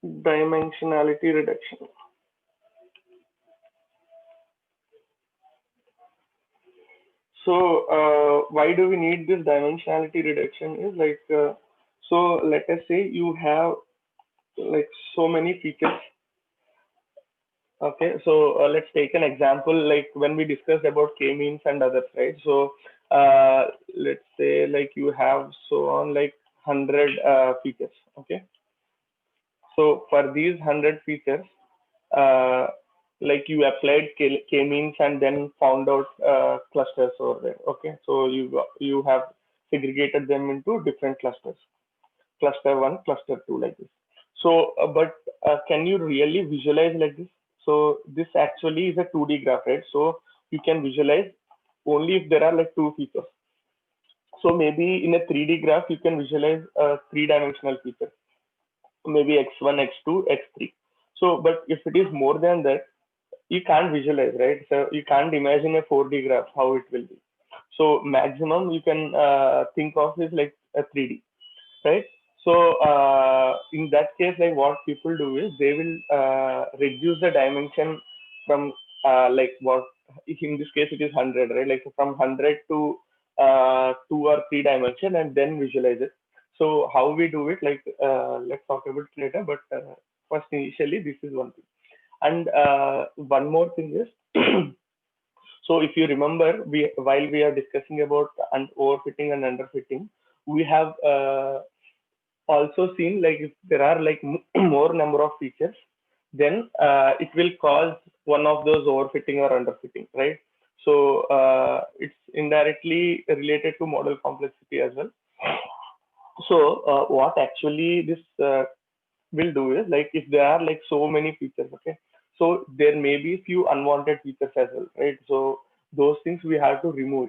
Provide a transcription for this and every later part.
Dimensionality reduction. So why do we need this dimensionality reduction is like, so let us say you have like so many features. Okay, so let's take an example like when we discussed about k-means and others, right? So let's say like you have so on like 100 features. Okay, so for these 100 features, uh, like you applied k-means and then found out clusters over there. Okay, so you have segregated them into different clusters, cluster one, cluster two, like this. So, but can you really visualize like this? So this actually is a 2D graph, right? So you can visualize only if there are like two features. So maybe in a 3D graph, you can visualize a three-dimensional feature, maybe x1, x2, x3. So, but if it is more than that, you can't visualize, right? So you can't imagine a 4D graph, how it will be. So maximum you can think of is like a 3D, right? So in that case, like what people do is they will reduce the dimension from like what in this case it is 100, right? Like from 100 to 2 or 3 dimension and then visualize it. So how we do it, like let's talk about it later. But first, initially, this is one thing. And one more thing is, so if you remember, we while we are discussing about overfitting and underfitting, we have also seen like if there are like more number of features, then it will cause one of those overfitting or underfitting, right? So it's indirectly related to model complexity as well. So what actually this will do is like if there are like so many features, okay, so there may be few unwanted features as well, right? So those things we have to remove.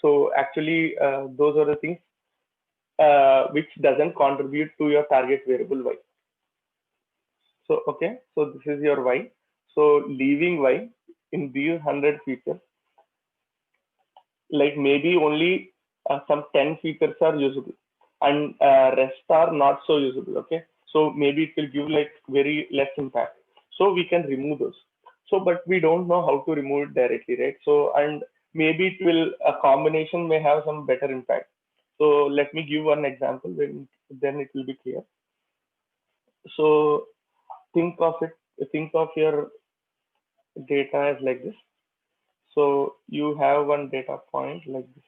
So actually those are the things which doesn't contribute to your target variable y. So okay, so this is your y. So leaving y in these 100 features, like maybe only some 10 features are usable and rest are not so usable. Okay, so maybe it will give like very less impact, so we can remove those. So but we don't know how to remove it directly, right? So and maybe it will, a combination may have some better impact. So let me give one example, when then it will be clear. So think of it, think of your data as like this. So you have one data point like this.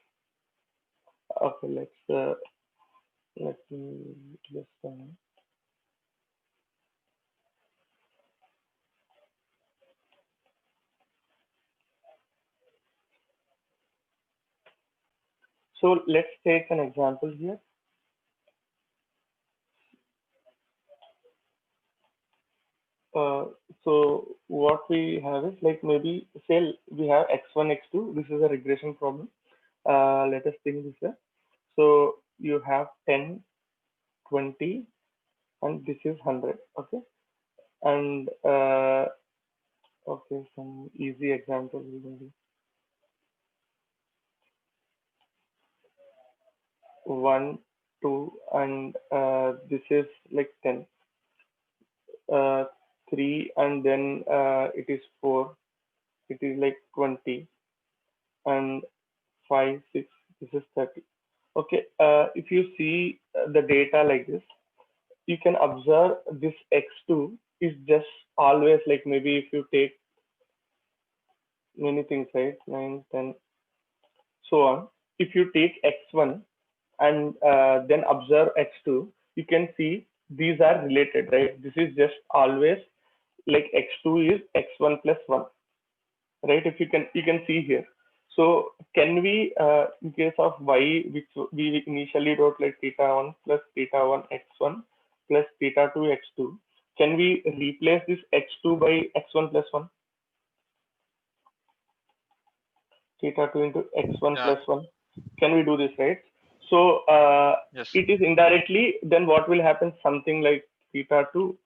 Okay, let me just so let's take an example here. Uh, so what we have is like maybe say we have x1, x2. This is a regression problem. Let us think this way. So you have 10, 20, and this is 100. Okay, and okay, some easy example will be 1, 2, and this is like 10, 3, and then it is 4, it is like 20, and 5, 6, this is 30. Okay, if you see the data like this, you can observe this x2 is just always like, maybe if you take many things, right, 9, 10, so on. If you take x1 and then observe x2, you can see these are related, right? This is just always like x2 is x1 plus 1, right? If you can see here. So can we, in case of y, which we initially wrote like theta 1 plus theta 1 x1 plus theta 2 x2, can we replace this x2 by x1 plus 1, theta 2 into x1 Yeah. plus 1? Can we do this, right? So Yes. it is indirectly, then what will happen? Something like theta 2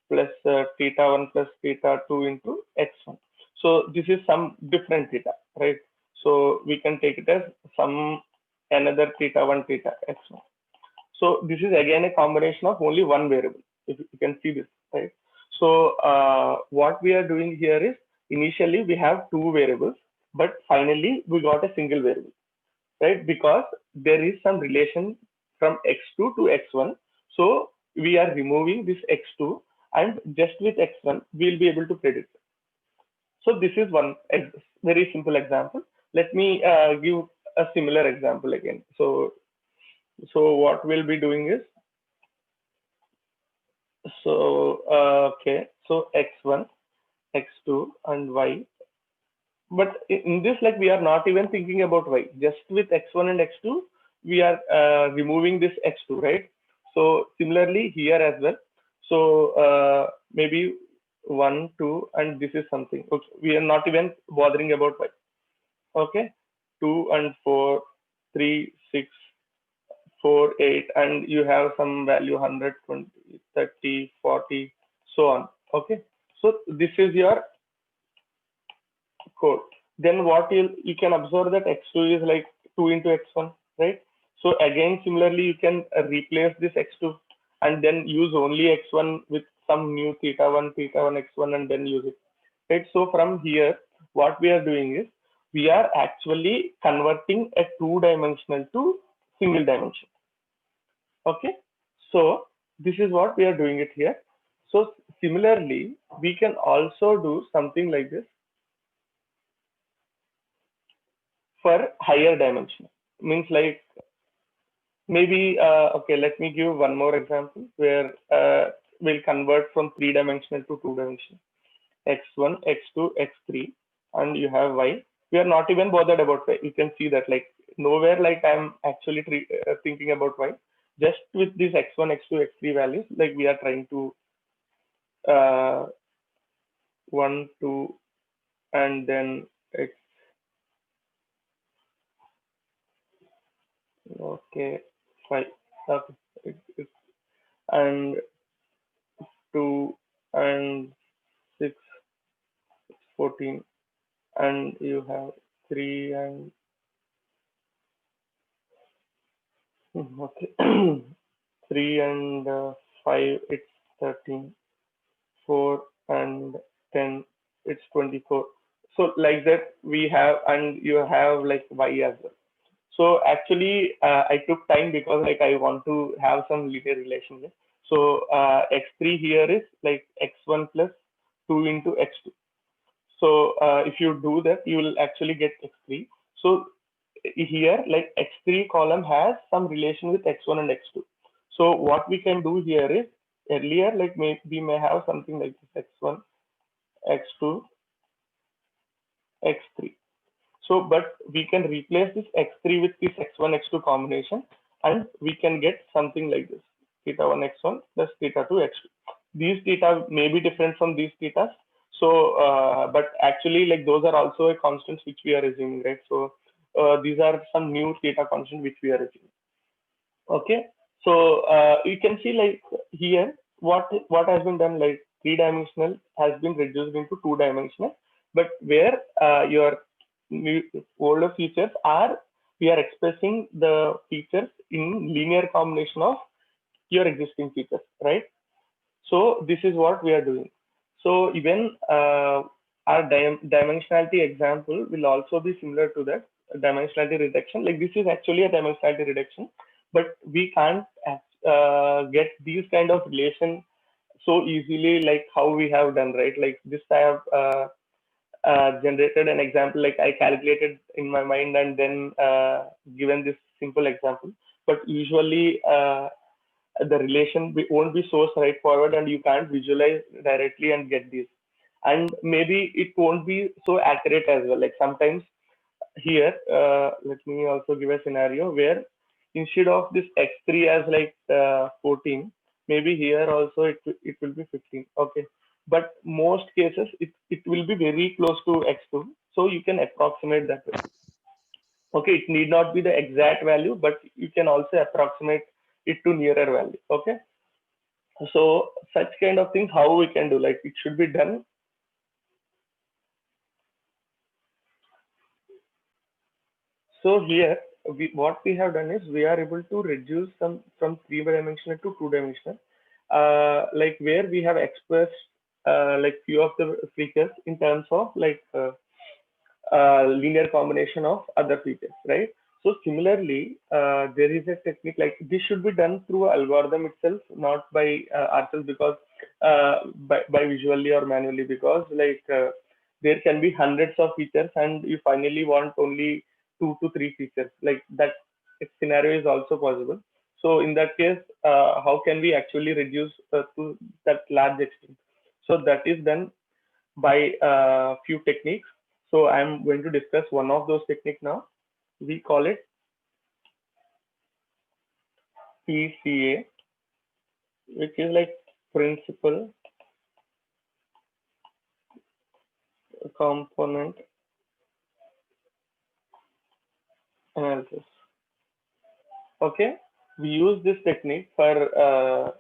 plus theta 1 plus theta 2 into x1. So this is some different theta, right? So we can take it as some another theta 1 theta x1. So this is again a combination of only one variable. if you can see this, right? So what we are doing here is initially we have two variables, but finally we got a single variable, right? Because there is some relation from x2 to x1. So we are removing this x2, and just with x1 we'll be able to predict. So this is one very simple example. Let me give a similar example again. So what we'll be doing is, okay, so x1, x2, and y. But in this, like, we are not even thinking about y. Just with x1 and x2, we are removing this x2, right? So similarly here as well. So maybe 1, 2, and this is something. Okay, we are not even bothering about y. Okay, 2 and 4, 3, 6, 4, 8, and you have some value 100, 20, 30, 40, so on. Okay, so this is your code. Then what you can observe that x2 is like 2 into x1, right? So again, similarly, you can replace this x2 and then use only x1 with some new theta 1 x1, and then use it, right? So from here, what we are doing is we are actually converting a two-dimensional to single dimension. Okay, so this is what we are doing it here. So similarly, we can also do something like this for higher dimension. Means like maybe okay, let me give one more example where we'll convert from three-dimensional to two-dimensional. X1, X2, X3, and you have Y. We are not even bothered about Y. You can see that, like, nowhere like I'm actually thinking about Y. Just with these X1, X2, X3 values, like we are trying to 1, 2, and then X. Okay, 5. Okay, and 2 and 6, 14, and you have 3 and okay, 3 and 5, it's 13, 4 and 10, it's 24. So like that we have, and you have like y as well. So actually I took time because like I want to have some linear relation here. So x3 here is like x1 plus 2 into x2. So if you do that, you will actually get x3. So here, like x3 column has some relation with x1 and x2. So what we can do here is earlier, like we may have something like this x1, x2, x3. So, but we can replace this x3 with this x1, x2 combination, and we can get something like this: theta 1 x1 plus theta 2 x2. These theta may be different from these thetas. So, but actually, like those are also a constants which we are assuming, right? So, these are some new theta constant which we are assuming. Okay, so you can see like here what has been done, like three-dimensional has been reduced into two-dimensional, but where your new older features are, we are expressing the features in linear combination of your existing features, right? So this is what we are doing. So even our dimensionality example will also be similar to that dimensionality reduction. Like this is actually a dimensionality reduction, but we can't get these kind of relation so easily like how we have done, right? Like this I have generated an example, like I calculated in my mind and then given this simple example. But usually the relation won't be so straightforward and you can't visualize directly and get this. And maybe it won't be so accurate as well. Like sometimes here, let me also give a scenario where instead of this x3 as like 14, maybe here also it will be 15. Okay, but most cases it will be very close to x2, so you can approximate that way. Okay, it need not be the exact value, but you can also approximate it to nearer value. Okay, so such kind of things how we can do, like it should be done. So here, what we have done is we are able to reduce some from three-dimensional to two-dimensional, like where we have expressed like few of the features in terms of like linear combination of other features, right? So similarly, there is a technique like this should be done through algorithm itself, not by ourselves, because by visually or manually, because like there can be hundreds of features and you finally want only 2 to 3 features. Like that scenario is also possible. So in that case, how can we actually reduce to that large extent? So that is done by few techniques. So I'm going to discuss one of those techniques now. We call it PCA, which is like principal component analysis. Okay, we use this technique for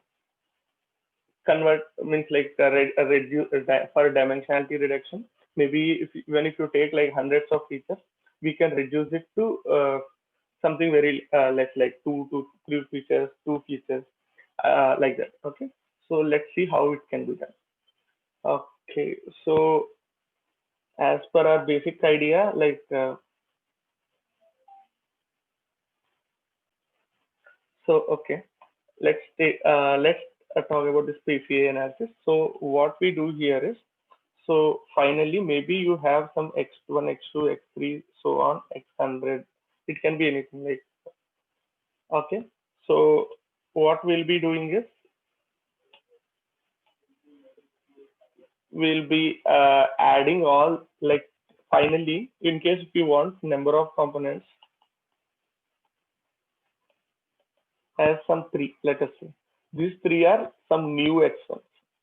convert means like reduce for dimensionality reduction. Maybe even if you take like hundreds of features, we can reduce it to something very less, like 2 to 3 features, 2 features, like that. Okay, so let's see how it can be done. Okay, so as per our basic idea, like okay, let's talk about this PCA analysis. So what we do here is, so finally maybe you have some x1, x2, x3, so on, x100. It can be anything, like okay. So what we'll be doing is we'll be adding all, like finally, in case if you want number of components as some three, let us say these three are some new x1s.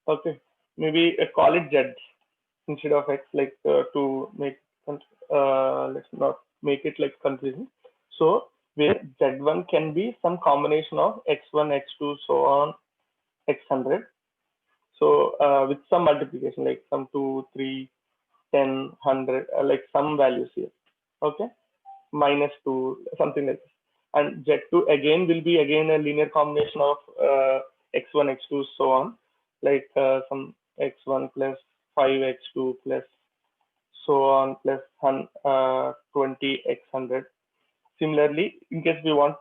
Okay, maybe call it z instead of x, like to make let's not make it like confusing. So where z1 can be some combination of x1, x2, so on, x100. So with some multiplication, like some 2, 3, 10, 100, like some values here. Okay, -2, something like this. And Z2 again will be again a linear combination of x1, x2, so on, like some x1 plus 5x2 plus so on plus 20 x100. Similarly, in case we want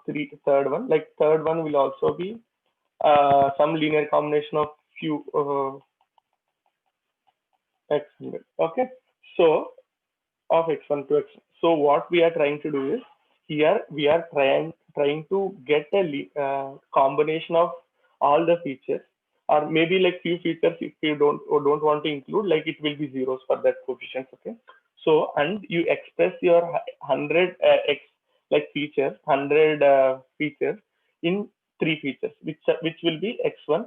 third one, like third one will also be some linear combination of few x100. Okay, so of x1 to x1. So what we are trying to do is, here we are trying to get a combination of all the features, or maybe like few features if you don't want to include, like it will be zeros for that coefficient. Okay, so and you express your 100 x like features, 100 features in 3 features, which will be x1,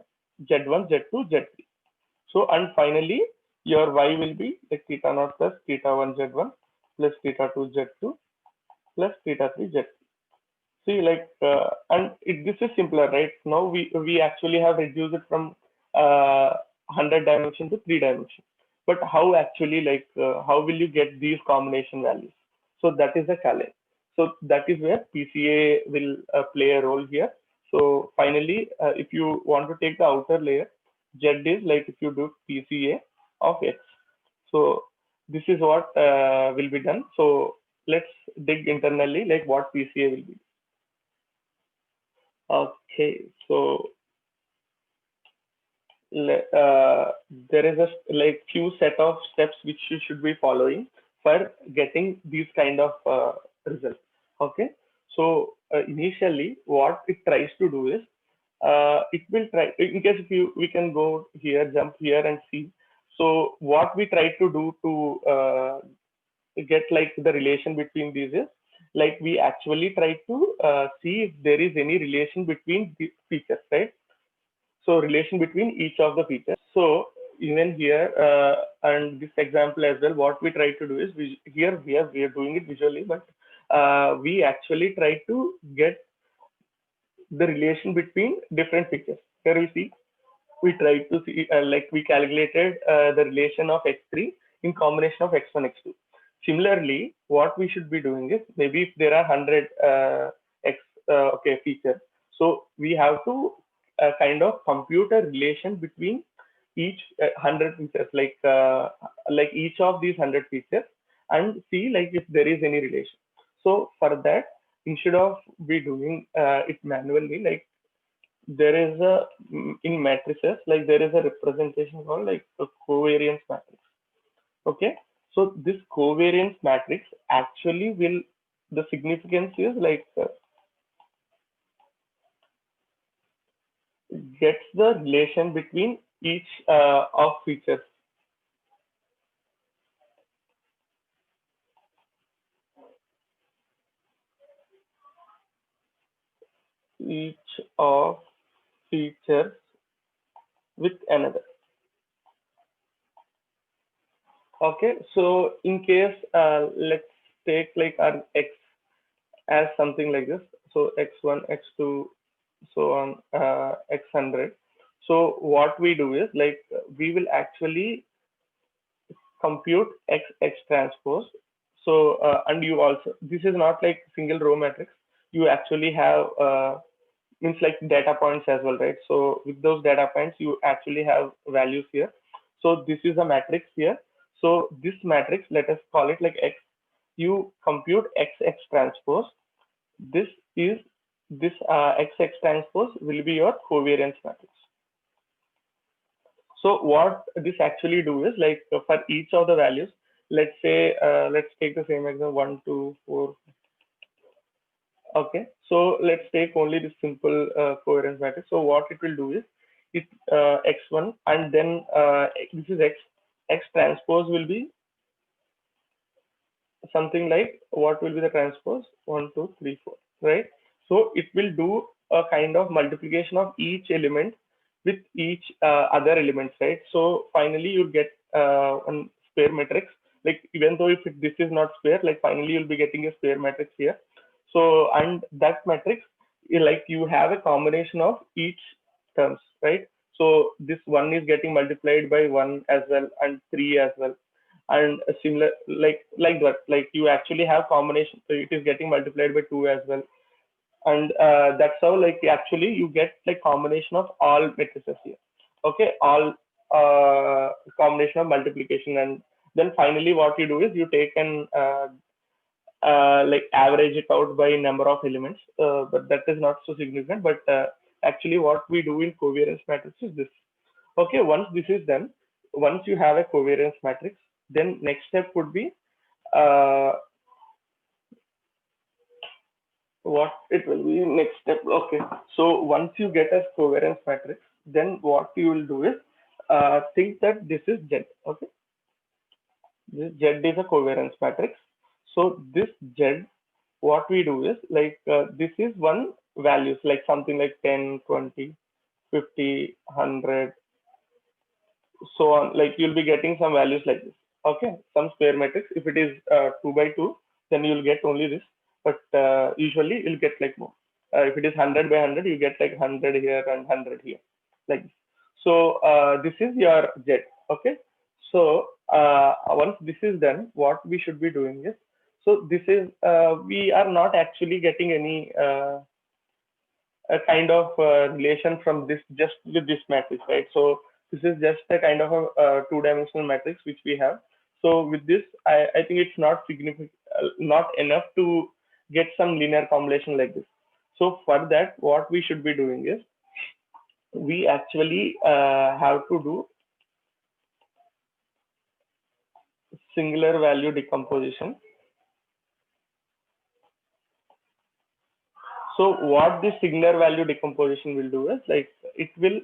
z1, z2, z3. So, and finally, your y will be like theta naught plus theta 1 z1 plus theta 2 z2 plus theta 3 z3. See, like, and this is simpler, right? Now we actually have reduced it from 100 dimension to 3 dimension. But how actually, like, how will you get these combination values? So that is the challenge. So that is where PCA will play a role here. So finally, if you want to take the outer layer, Z is like if you do PCA of X. So this is what will be done. So let's dig internally, like what PCA will be. Okay, so there is a like few set of steps which you should be following for getting these kind of results. Okay, so initially what it tries to do is it will try, in case if you we can go here, jump here and see. So what we try to do to get like the relation between these is, like we actually try to see if there is any relation between the features, right? So relation between each of the features. So even here and this example as well, what we try to do is, we are doing it visually, but we actually try to get the relation between different features. Here we see, we tried to see, like we calculated the relation of x3 in combination of x1, x2. Similarly, what we should be doing is, maybe if there are 100 x okay features, so we have to kind of compute a relation between each 100 features, like each of these 100 features, and see like if there is any relation. So for that, instead of we doing it manually, like there is a in matrices, like there is a representation called like a covariance matrix. Okay, so this covariance matrix actually will, the significance is like gets the relation between each of features. Each of features with another. Okay, so in case let's take like our x as something like this. So x1, x2, so on x100. So what we do is like we will actually compute x transpose. So and you also, this is not like single row matrix. You actually have means like data points as well, right? So with those data points, you actually have values here. So this is a matrix here. So this matrix, let us call it like x. You compute x transpose. This is this x transpose will be your covariance matrix. So what this actually do is like for each of the values, let's say let's take the same example 1, 2, 4. Okay, so let's take only this simple covariance matrix. So what it will do is it x1 and then this is x transpose will be something like what will be the transpose 1, 2, 3, 4, right? So it will do a kind of multiplication of each element with each other elements, right? So finally you'll get one square matrix. Like even though if this is not square, like finally you'll be getting a square matrix here. So and that matrix, like you have a combination of each terms, right? So this one is getting multiplied by one as well and three as well, and a similar like that, like you actually have combination, so it is getting multiplied by 2 as well, and that's how like actually you get like combination of all matrices here. Okay, all combination of multiplication, and then finally what you do is you take an like average it out by number of elements, but that is not so significant. But actually what we do in covariance matrix is this. Okay, once this is done, once you have a covariance matrix, then next step would be uh, what it will be next step. Okay, so once you get a covariance matrix, then what you will do is think that this is Z. Okay, this Z is a covariance matrix. So this Z, what we do is like this is one values like something like 10, 20, 50, 100, so on. Like you'll be getting some values like this. Okay, some square matrix. If it is 2 by 2, then you'll get only this. But usually you'll get like more. If it is 100 by 100, you get like 100 here and 100 here, like this. So this is your Z. Okay. So once this is done, what we should be doing is, so this is we are not actually getting any a kind of relation from this just with this matrix, right? So this is just a kind of a two-dimensional matrix which we have. So with this, I think it's not significant, not enough to get some linear combination like this. So for that, what we should be doing is we actually have to do singular value decomposition. So what this singular value decomposition will do is like it will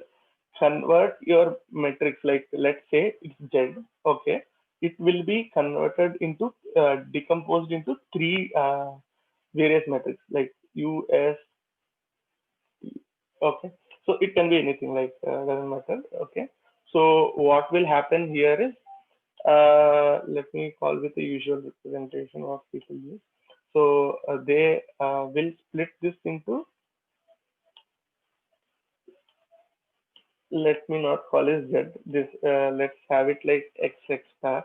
convert your matrix, like let's say it's Z. Okay, it will be converted into decomposed into three various metrics like U, S. Okay, so it can be anything, like doesn't matter. Okay, so what will happen here is let me call with the usual representation what people use. So they will split this into, let me not call it Z. This let's have it like X star,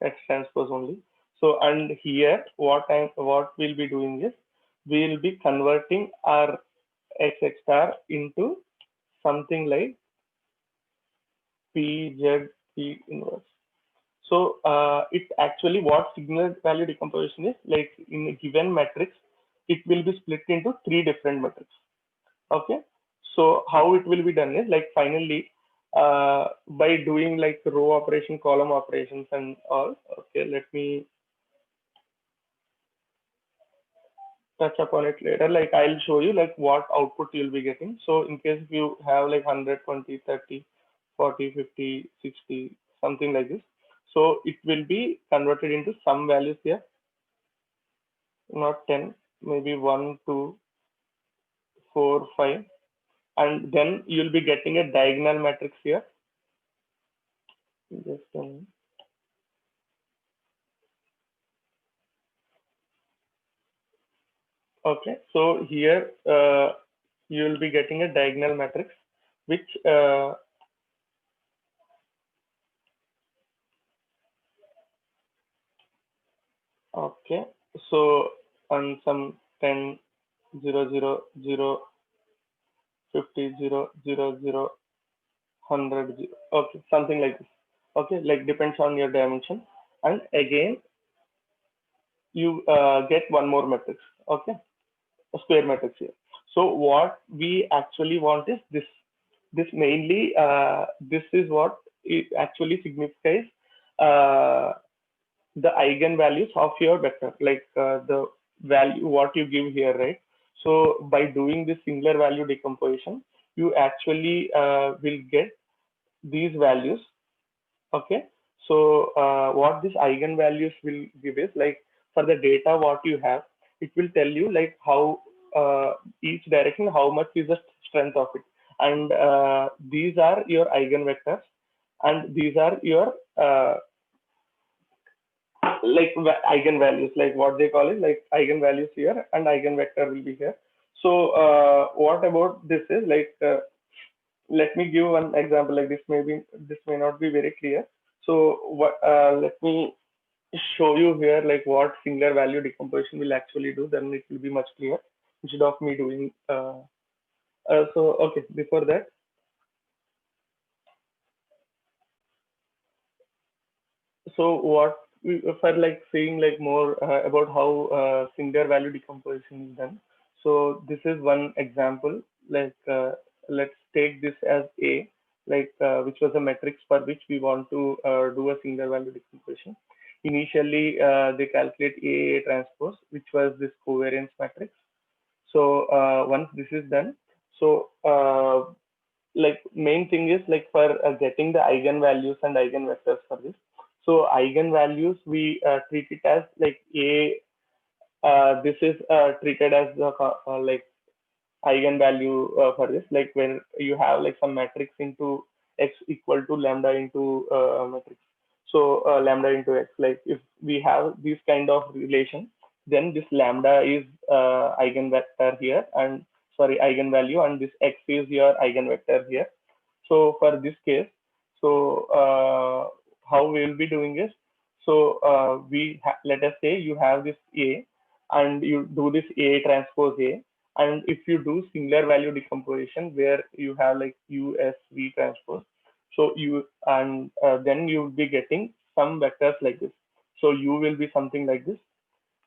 X transpose only. So and here what we'll be doing is we'll be converting our X star into something like PZ inverse. So it actually what signal value decomposition is like in a given matrix, it will be split into three different matrices. Okay. So how it will be done is like finally by doing like row operation, column operations and all. Okay, let me touch upon it later. Like I'll show you like what output you'll be getting. So in case if you have like 100, 20, 30, 40, 50, 60, something like this. So it will be converted into some values here, not 10, maybe 1, 2, 4, 5. And then you'll be getting a diagonal matrix here. Just a minute. Okay, so here you will be getting a diagonal matrix, which okay, so on some 10, 0, 0, 0, 50, 0, 0, 0, 100, 0. Okay, something like this. Okay, like depends on your dimension. And again, you get one more matrix. Okay, a square matrix here. So what we actually want is this. This mainly, this is what it actually signifies uh, the eigenvalues of your vector, like the value what you give here, right? So by doing this singular value decomposition, you actually will get these values. Okay, so what this eigenvalues will give is like for the data what you have, it will tell you like how each direction how much is the strength of it, and these are your eigenvectors, and these are your like eigenvalues, like what they call it, like eigenvalues here and eigenvector will be here. So what about this is like let me give one example. Like this may not be very clear. So what let me show you here like what singular value decomposition will actually do. Then it will be much clearer instead of me doing. So okay, before that, so what for like saying like more about how singular value decomposition is done. So this is one example. Like let's take this as A, like which was a matrix for which we want to do a singular value decomposition. Initially, they calculate A transpose, which was this covariance matrix. So once this is done, so like main thing is like for getting the eigenvalues and eigenvectors for this. So eigenvalues we treat it as like a this is treated as the like eigenvalue for this, like when you have like some matrix into x equal to lambda into matrix. So lambda into x, like if we have this kind of relation, then this lambda is eigenvector here, and sorry eigenvalue, and this x is your eigenvector here. So for this case, so how we will be doing is, so let us say you have this A and you do this A transpose A, and if you do singular value decomposition where you have like USV transpose, so you and then you will be getting some vectors like this. So U will be something like this,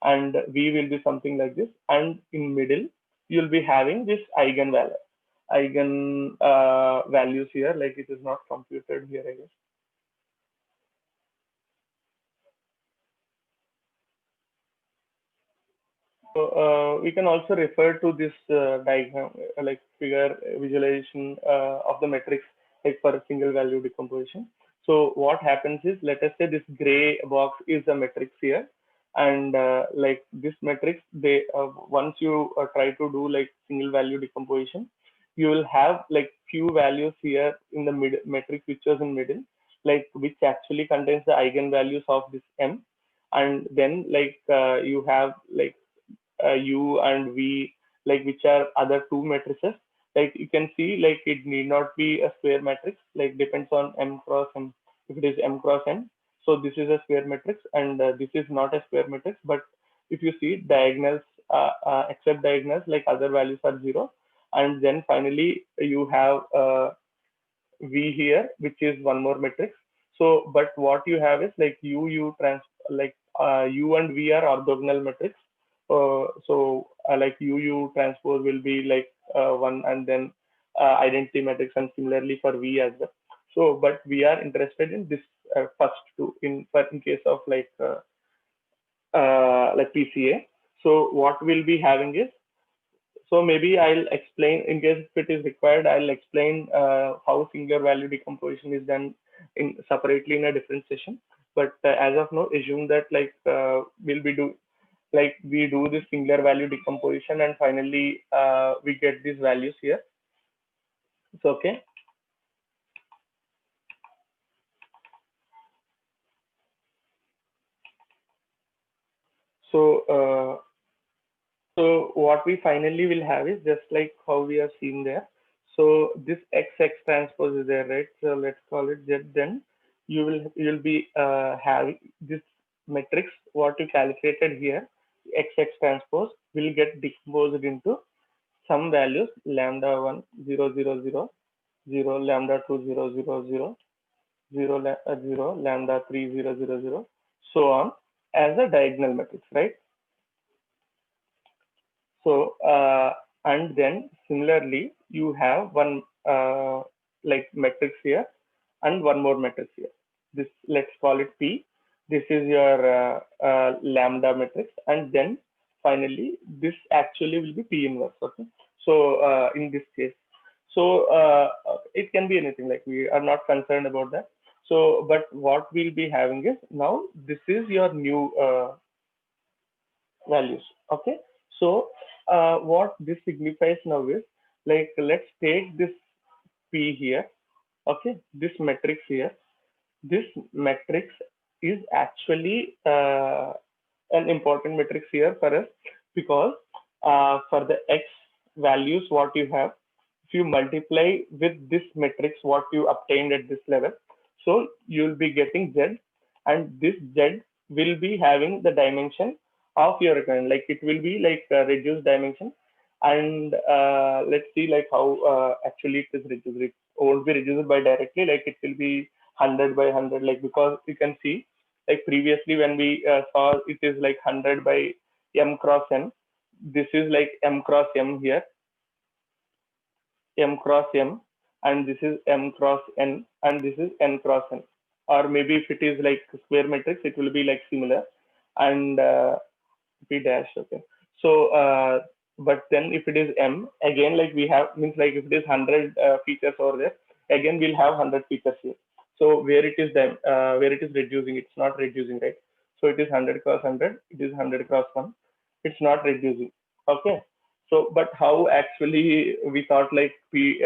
and V will be something like this, and in middle you'll be having this eigen values here, like it is not computed here, I guess. So we can also refer to this diagram, like figure visualization of the matrix, like for a single value decomposition. So what happens is, let us say this gray box is a matrix here, and like this matrix, they once you try to do like single value decomposition, you will have like few values here in the mid matrix which was in middle, like which actually contains the eigenvalues of this M, and then like you have like U and V, like which are other two matrices. Like you can see, like it need not be a square matrix, like depends on M cross M. If it is M cross N, so this is a square matrix, and this is not a square matrix. But if you see diagonals, except diagonals, like other values are zero, and then finally you have V here, which is one more matrix. So, but what you have is like U and V are orthogonal matrix. Like U transpose will be like one, and then identity matrix, and similarly for V as well. So, but we are interested in this first two in case of like PCA. So, what we'll be having is, so maybe I'll explain in case if it is required. I'll explain how singular value decomposition is done in separately in a different session. But as of now, assume that we'll be do like we do this singular value decomposition, and finally we get these values here. So okay. So so what we finally will have is just like how we are seeing there. So this XX transpose is there, right? So let's call it Z. Then you'll be having this matrix what you calculated here, XX transpose will get decomposed into some values lambda 1 0 0 0 0 lambda 2 0 0 0 0 lambda 3 0 0 0 so on as a diagonal matrix, right? So, and then similarly, you have one like matrix here and one more matrix here. This, let's call it P. This is your lambda matrix, and then finally, this actually will be P inverse. Okay. So, in this case, so it can be anything. Like we are not concerned about that. So, but what we'll be having is now this is your new values. Okay. So what this signifies now is like let's take this P here. Okay, this matrix here. This matrix is actually an important matrix here for us because for the X values what you have, if you multiply with this matrix what you obtained at this level, so you'll be getting Z, and this Z will be having the dimension of your recurrent. Like it will be like reduced dimension, and let's see like how actually it is reduced. It won't be reduced by directly, like it will be 100 by 100, like because you can see like previously when we saw it is like 100 by m cross n. This is like m cross m here, m cross m, and this is m cross n, and this is n cross n. Or maybe if it is like square matrix, it will be like similar, and p dash. Okay. So, but then if it is m, again like we have means like if it is 100 features over there, again we'll have 100 features here. So where it is reducing, it's not reducing, right? So it is 100 cross 100, it is 100 cross 1, it's not reducing. Okay. So, but how actually we thought like we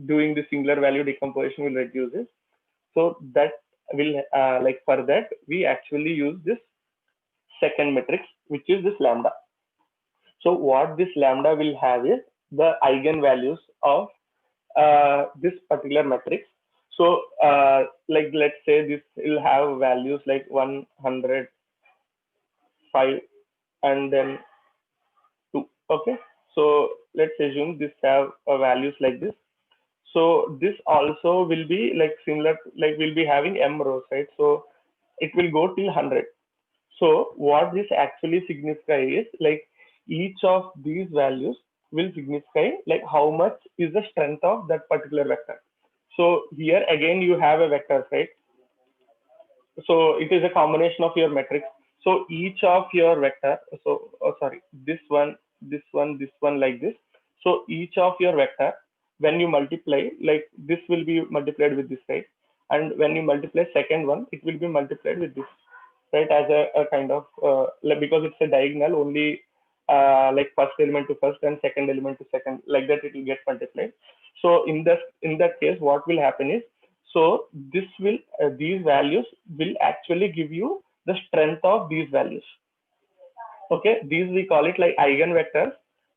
doing the singular value decomposition will reduce it. So that will like for that we actually use this second matrix, which is this lambda. So what this lambda will have is the eigenvalues of this particular matrix. So like let's say this will have values like 105 and then 2. Okay. So let's assume this have values like this. So this also will be like similar, like we'll be having m rows, right? So it will go till 100. So what this actually signifies is like each of these values will signify like how much is the strength of that particular vector. So here again you have a vector, right? So it is a combination of your matrix. So each of your vector, so oh, sorry, this one, this one, this one like this. So each of your vector, when you multiply, like this will be multiplied with this, right? And when you multiply second one, it will be multiplied with this, right? As a kind of like, because it's a diagonal, only like first element to first and second element to second, like that it will get multiplied. So in that case, what will happen is, so this will these values will actually give you the strength of these values. Okay, these we call it like eigenvectors.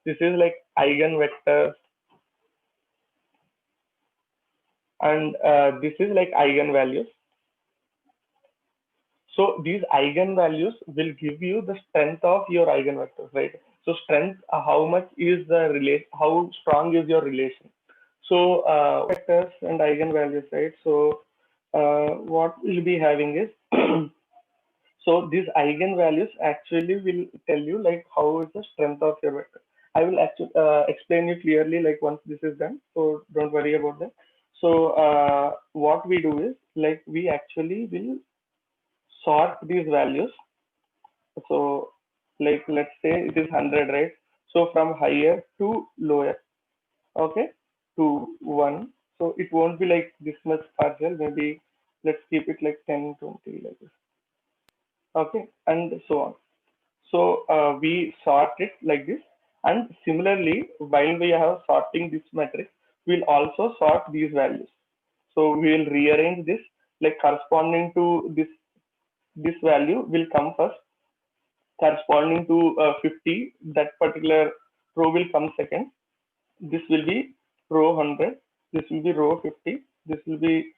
This is like eigenvectors, and this is like eigenvalues. So these eigenvalues will give you the strength of your eigenvectors, right? So strength, how much is the relate, how strong is your relation. So vectors and eigenvalues, right? So what we'll be having is so these eigenvalues actually will tell you like how is the strength of your vector. I will actually explain you clearly like once this is done. So don't worry about that. So what we do is like we actually will sort these values. So like let's say it is 100, right? So from higher to lower, okay, to 1. So it won't be like this much partial. Maybe let's keep it like 10, 20 like this. Okay, and so on. So we sort it like this. And similarly, while we are sorting this matrix, we'll also sort these values. So we will rearrange this like corresponding to this value will come first, corresponding to 50, that particular row will come second. This will be row 100, this will be row 50, this will be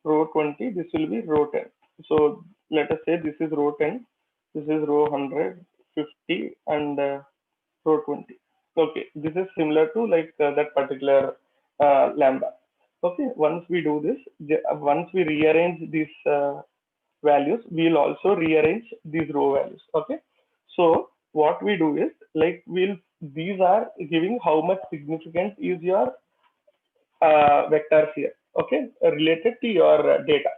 row 20, this will be row 10. So let us say this is row 10, this is row 100, 50, and row 20. Okay, this is similar to like that particular lambda. Okay, once we do this, once we rearrange these values, we'll also rearrange these row values. Okay, so what we do is like these are giving how much significant is your vectors here. Okay, related to your data.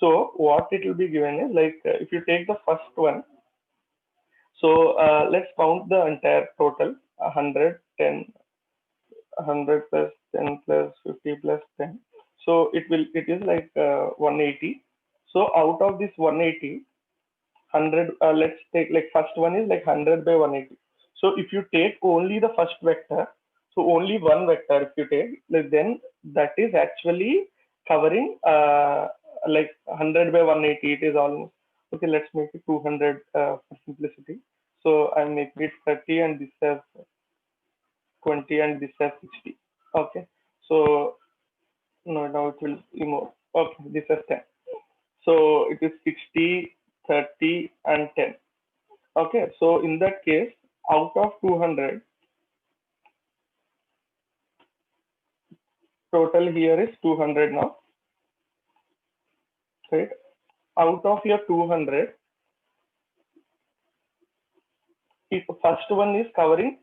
So what it will be given is like if you take the first one, so let's count the entire total 100, 10, 100 plus 10 plus 50 plus 10. So it is like 180. So out of this 180, 100, let's take like first one is like 100 by 180. So if you take only the first vector, so only one vector if you take, like then that is actually covering like 100 by 180. It is almost okay. Let's make it 200 for simplicity. So I'm making it 30 and this has 20 and this has 60. Okay. So no, now it will remove. Okay, this has 10. So it is 60, 30, and 10. Okay, so in that case, out of 200, total here is 200 now, right? Out of your 200, if first one is covering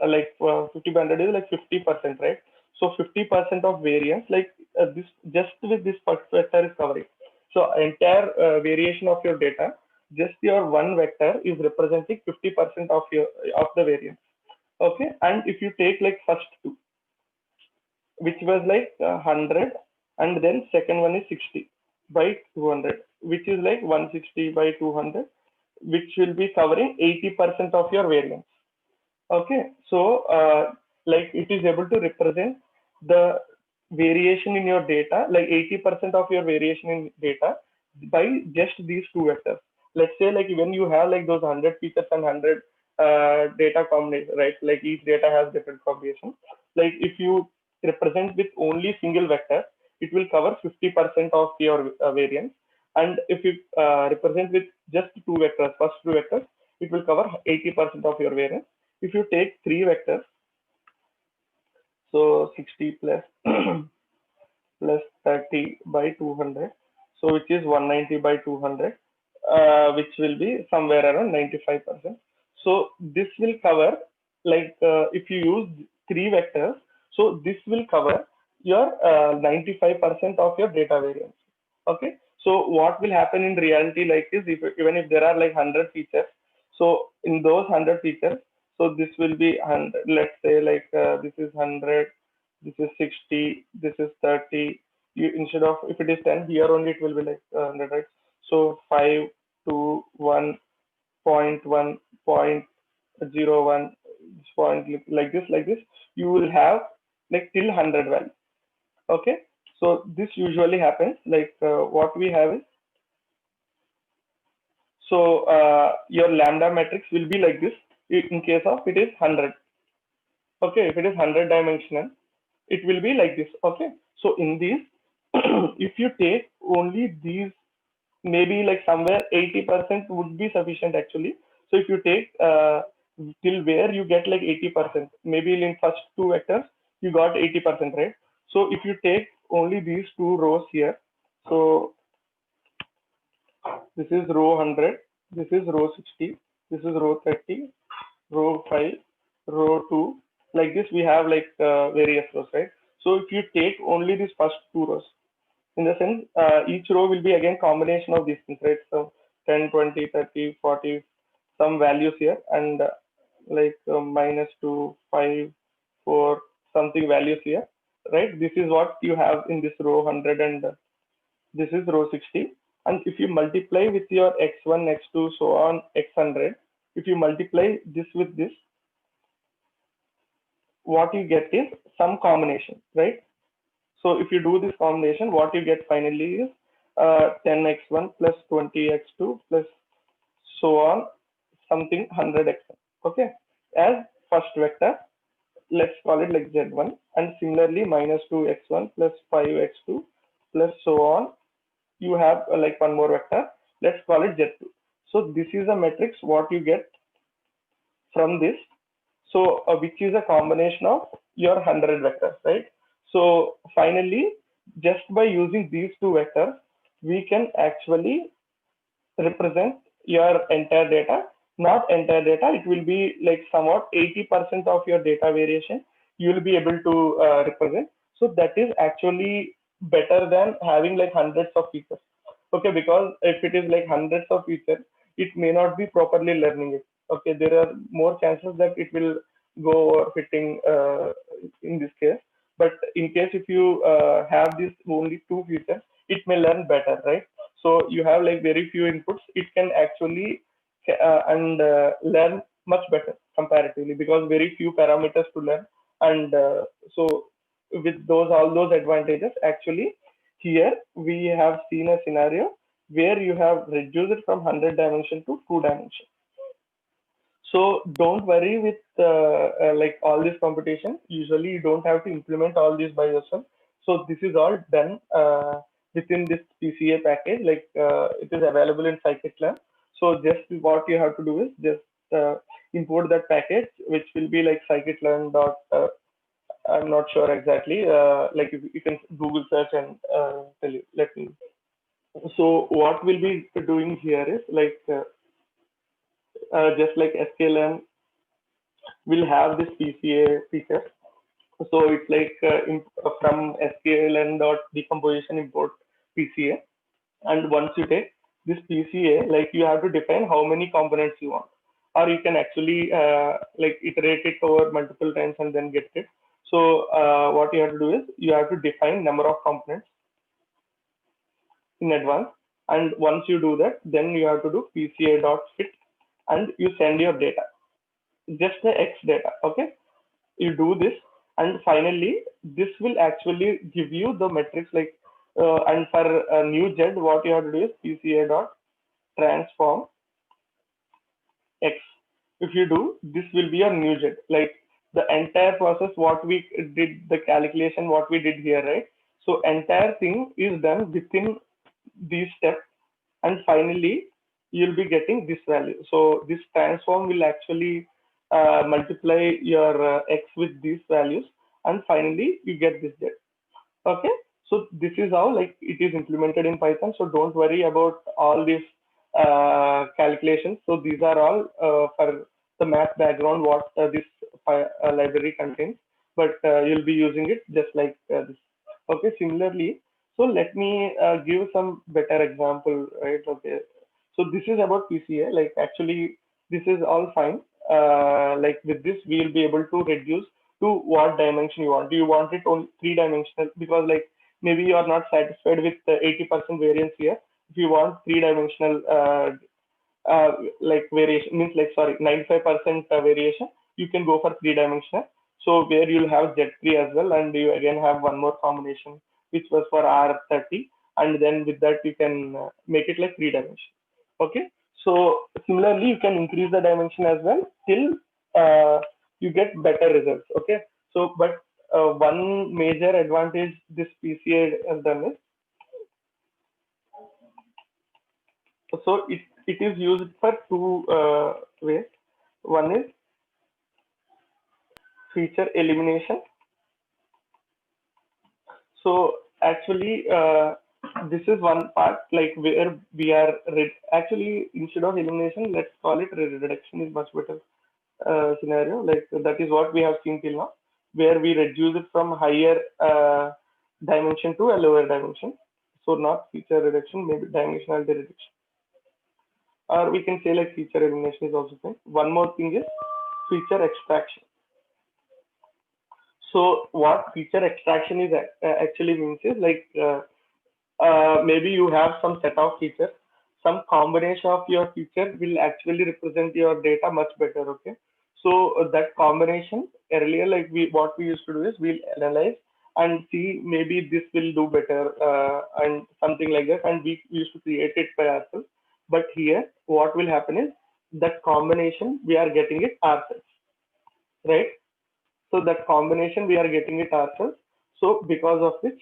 like 50 by 100 is like 50%, right? So 50% of variance, like this just with this first vector is covering. So entire variation of your data, just your one vector is representing 50% of your of the variance. Okay, and if you take like first two, which was like 100, and then second one is 60 by 200, which is like 160 by 200, which will be covering 80% of your variance. Okay, so like it is able to represent the variation in your data, like 80% of your variation in data by just these two vectors. Let's say like when you have like those 100 features and 100 data combination, right? Like each data has different combination. Like if you represent with only single vector, it will cover 50% of your variance. And if you represent with just two vectors, first two vectors, it will cover 80% of your variance. If you take three vectors, so 60 plus plus 30 by 200, so which is 190 by 200, which will be somewhere around 95%. So this will cover like if you use three vectors, so this will cover your 95% of your data variance. Okay, so what will happen in reality like is if even if there are like 100 features, so in those 100 features, so this will be 100. Let's say like this is 100, this is 60, this is 30. You instead of if it is 10 here only it will be like 100, right? So 5 2 1 point 1 point 0 1 point like this you will have like till 100 value. Okay, so this usually happens like what we have is, so your lambda matrix will be like this in case of it is 100. Okay, if it is 100 dimensional, it will be like this. Okay, so in these if you take only these, maybe like somewhere 80% would be sufficient actually. So if you take till where you get like 80%. Maybe in first two vectors you got 80%, right? So if you take only these two rows here, so this is row 100, this is row 60, this is row 30, row 5, row 2. Like this, we have like various rows, right? So if you take only these first two rows, in the sense, each row will be again combination of these things, right? So 10, 20, 30, 40, some values here, and like -2, 5, 4, something values here, right? This is what you have in this row 100, and this is row 60. And if you multiply with your x1, x2, so on, x100, if you multiply this with this, what you get is some combination, right? So if you do this combination, what you get finally is 10x1 plus 20x2 plus so on, something 100x1. Okay, as first vector, let's call it like z1, and similarly -2x1 plus 5x2 plus so on. You have like one more vector. Let's call it z2. So this is a matrix what you get from this. So which is a combination of your 100 vectors, right? So finally, just by using these two vectors, we can actually represent your entire data. Not entire data, it will be like somewhat 80% of your data variation you will be able to represent. So that is actually better than having like hundreds of features. Okay, because if it is like hundreds of features, it may not be properly learning it. Okay, there are more chances that it will go overfitting in this case. But in case if you have this only two features, it may learn better, right? So you have like very few inputs, it can actually and learn much better comparatively, because very few parameters to learn. And so with those all those advantages, actually here we have seen a scenario where you have reduced it from 100 dimension to 2 dimension. So don't worry with like all this computation. Usually you don't have to implement all this by yourself. So this is all done within this PCA package. Like it is available in scikit-learn. So just what you have to do is just import that package, which will be like scikit-learn dot. I'm not sure exactly. Like you can Google search and tell you. Let me. So what we'll be doing here is like just like sklearn will have this PCA feature. So it's like from sklearn dot decomposition import PCA. And once you take this PCA, like you have to define how many components you want, or you can actually like iterate it over multiple times and then get it. So what you have to do is you have to define number of components in advance. And once you do that, then you have to do PCA dot fit, and you send your data, just the X data. Okay, you do this, and finally this will actually give you the metrics like and for a new Z, what you have to do is PCA dot transform X. If you do, this will be a new Z. Like the entire process, what we did, the calculation, what we did here, right? So entire thing is done within these steps, and finally you'll be getting this value. So this transform will actually multiply your X with these values, and finally you get this Z. Okay, so this is how like it is implemented in Python. So don't worry about all these calculations. So these are all for the math background what this library contains, but you'll be using it just like this. Okay, similarly, so let me give some better example, right? Okay, so this is about PCA. Like actually, this is all fine. Like with this, we'll be able to reduce to what dimension you want. Do you want it on three dimensional? Because like maybe you are not satisfied with the 80% variance here. If you want three dimensional like variation, means like sorry 95% variation, you can go for three dimensional. So where you'll have Z3 as well, and you again have one more combination which was for R30, and then with that you can make it like three dimension. Okay, so similarly you can increase the dimension as well till you get better results. Okay, so but one major advantage this PCA has done is, so it is used for two ways. One is feature elimination. So actually, this is one part like where we are actually instead of elimination, let's call it reduction is much better scenario. Like that is what we have seen till now, where we reduce it from higher dimension to a lower dimension. So not feature reduction, maybe dimensionality reduction, or we can say like feature elimination is also fine. One more thing is feature extraction. So what feature extraction is actually means is like maybe you have some set of features, some combination of your feature will actually represent your data much better. Okay, so that combination earlier, like what we used to do is we'll analyze and see maybe this will do better and something like that, and we used to create it by ourselves. But here, what will happen is that combination we are getting it ourselves, right? So that combination we are getting it ourselves. So because of which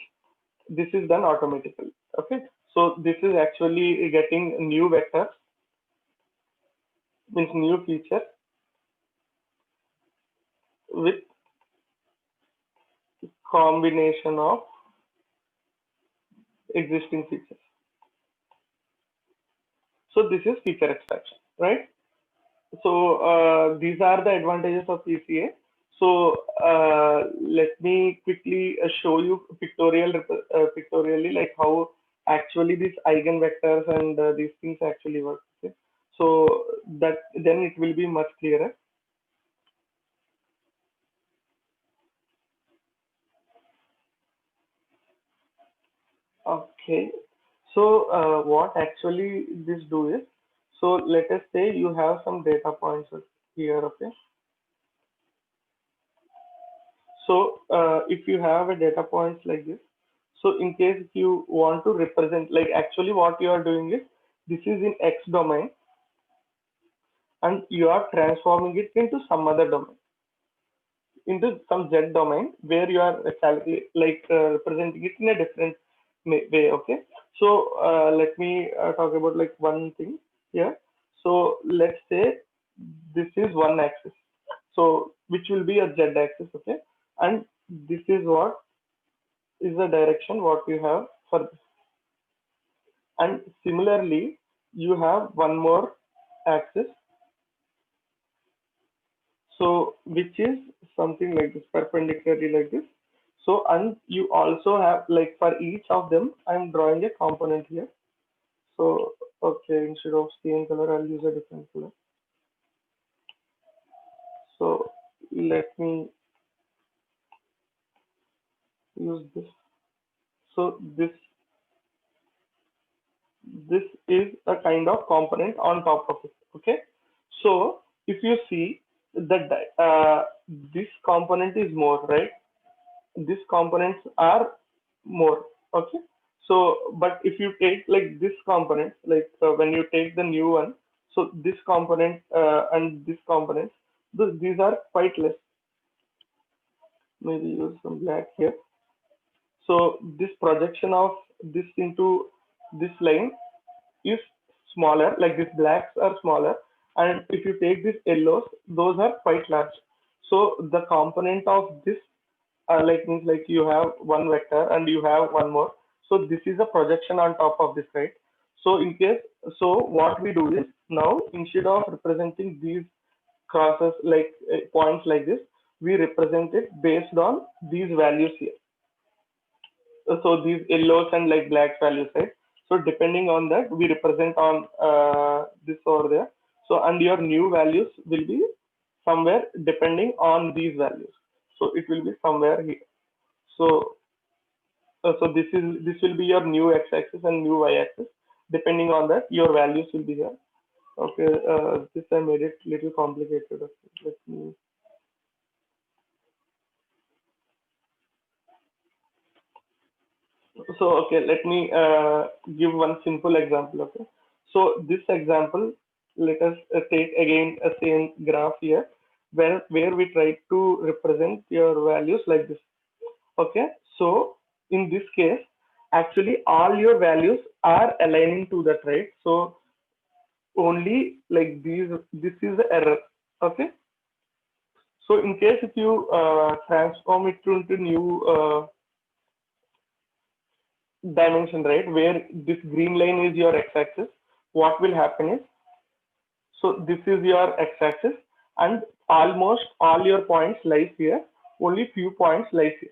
this is done automatically. Okay. So this is actually getting new vectors, means new feature with combination of existing features. So this is feature extraction, right? So these are the advantages of PCA. So let me quickly show you pictorially like how actually these eigenvectors and these things actually work. Okay? So that then it will be much clearer. Okay. So what actually this do is, so let us say you have some data points here. Okay. So if you have a data points like this, so in case if you want to represent, like actually what you are doing is, this is in X domain and you are transforming it into some other domain, into some Z domain where you are representing it in a different way. Okay. So let me talk about like one thing here. So let's say this is one axis. So which will be a Z axis. Okay. And this is what is the direction what you have for this. And similarly, you have one more axis. So which is something like this, perpendicularly like this. So and you also have like for each of them, I'm drawing a component here. So okay, instead of same color, I'll use a different color. So let me use this. So this is a kind of component on top of it. Okay. So if you see that this component is more, right? These components are more. Okay. So but if you take like this component, like when you take the new one, so this component and this component, these are quite less. Maybe use some black here. So this projection of this into this line is smaller, like these blacks are smaller, and if you take these yellows, those are quite large. So the component of this like means like you have one vector and you have one more. So this is a projection on top of this, right? So in case, so what we do is now instead of representing these crosses like points like this, we represent it based on these values here. So these yellows and like black values, right? So depending on that, we represent on this over there. So and your new values will be somewhere depending on these values. So it will be somewhere here. So so this will be your new x-axis and new y-axis. Depending on that, your values will be here. Okay, this I made it little complicated. Okay, let me. So okay, let me give one simple example. Okay, so this example, let us take again a same graph here, where we try to represent your values like this. Okay, so in this case, actually all your values are aligning to that, right? So only like this is the error. Okay, So in case if you transform it into new dimension, right, where this green line is your x-axis, what will happen is, so this is your x-axis, and almost all your points lies here. Only few points lies here,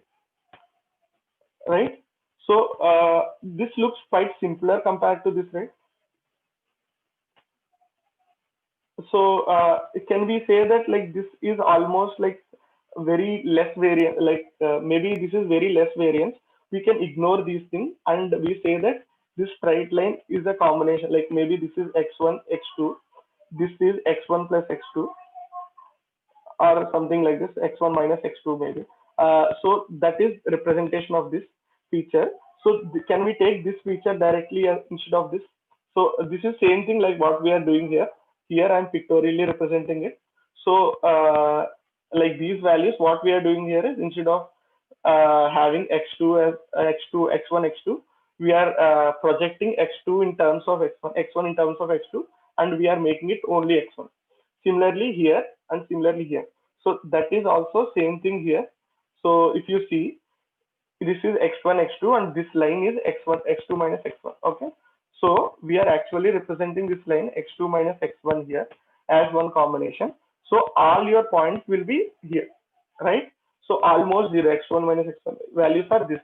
right? So this looks quite simpler compared to this, right? So can we say that like this is almost like very less variant, like maybe this is very less variance. We can ignore these things and we say that this straight line is a combination, like maybe this is x1 x2, this is x1 plus x2, or something like this, x1 minus x2 maybe. So that is representation of this feature. So can we take this feature directly instead of this? So this is same thing like what we are doing here. Here I'm pictorially representing it. So like these values, what we are doing here is, instead of having x2 as x2, x1, x2, we are projecting x2 in terms of x1, x1 in terms of x2, and we are making it only x1. Similarly here and similarly here. So that is also same thing here. So if you see, this is x1, x2, and this line is x1, x2 minus x1. Okay. So we are actually representing this line x2 minus x1 here as one combination. So all your points will be here, right? So almost zero, x1 minus x1 values are this,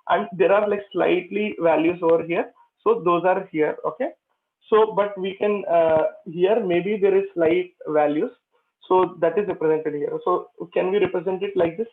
and there are like slightly values over here. So those are here. Okay. So, but we can here maybe there is slight values. So that is represented here. So can we represent it like this?